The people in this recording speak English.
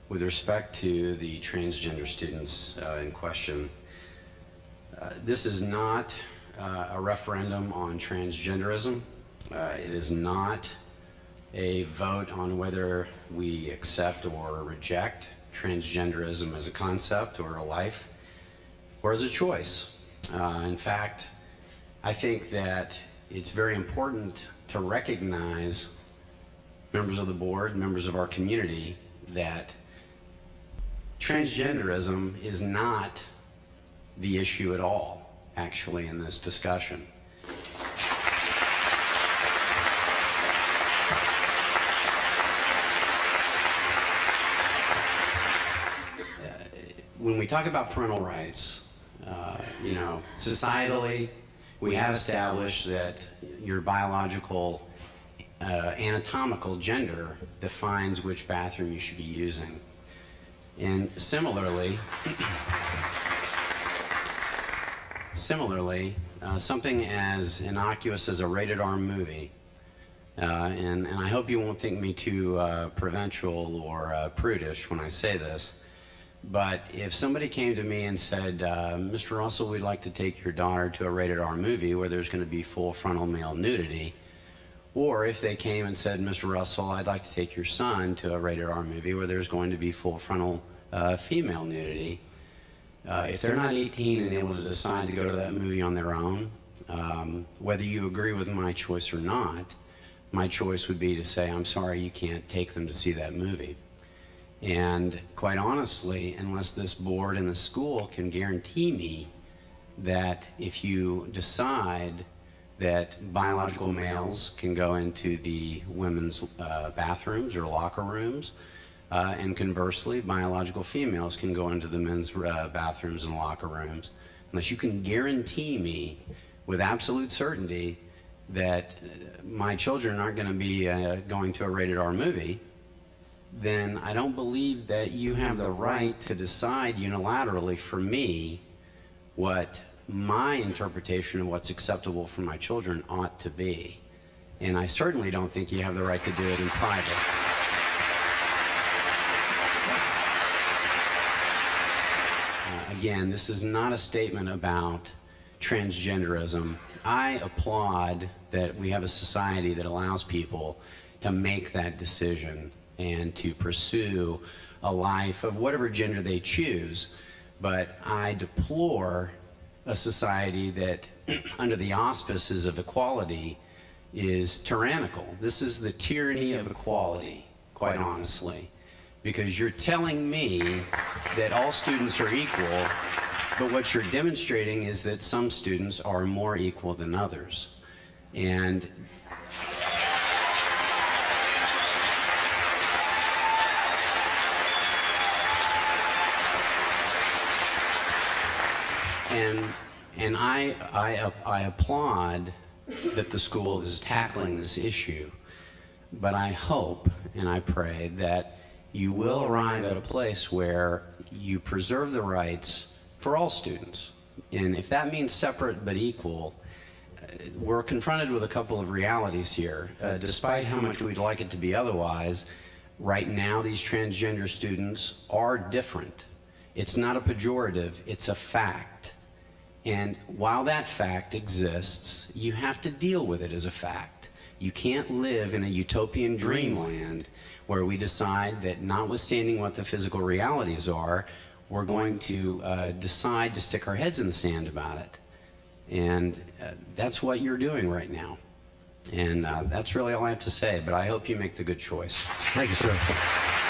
with respect to the transgender students in question, this is not a referendum on transgenderism. It is not a vote on whether we accept or reject transgenderism as a concept or a life or as a choice. In fact, I think that it's very important to recognize, members of the board, members of our community, that transgenderism is not the issue at all, actually, in this discussion. When we talk about parental rights, you know, societally, we have established that your biological anatomical gender defines which bathroom you should be using. And similarly, something as innocuous as a rated R movie, and I hope you won't think me too provincial or prudish when I say this, but if somebody came to me and said, Mr. Russell, we'd like to take your daughter to a rated R movie where there's going to be full frontal male nudity, or if they came and said, Mr. Russell, I'd like to take your son to a rated R movie where there's going to be full frontal female nudity, if they're not 18 and able to decide to go to that movie on their own, whether you agree with my choice or not, my choice would be to say, I'm sorry, you can't take them to see that movie. And quite honestly, unless this board and the school can guarantee me that if you decide that biological males can go into the women's bathrooms or locker rooms, and conversely, biological females can go into the men's bathrooms and locker rooms, unless you can guarantee me with absolute certainty that my children aren't going to be going to a rated R movie, then I don't believe that you have the right to decide unilaterally for me what my interpretation of what's acceptable for my children ought to be. And I certainly don't think you have the right to do it in private. Again, this is not a statement about transgenderism. I applaud that we have a society that allows people to make that decision and to pursue a life of whatever gender they choose. But I deplore a society that, under the auspices of equality, is tyrannical. This is the tyranny of equality, quite honestly, because you're telling me that all students are equal, but what you're demonstrating is that some students are more equal than others. And I applaud that the school is tackling this issue, but I hope and I pray that you will arrive at a place where you preserve the rights for all students. And if that means separate but equal, we're confronted with a couple of realities here. Despite how much we'd like it to be otherwise, right now these transgender students are different. It's not a pejorative, it's a fact. And while that fact exists, you have to deal with it as a fact. You can't live in a utopian dreamland where we decide that, notwithstanding what the physical realities are, we're going to decide to stick our heads in the sand about it. And that's what you're doing right now. And that's really all I have to say, but I hope you make the good choice. Thank you, sir.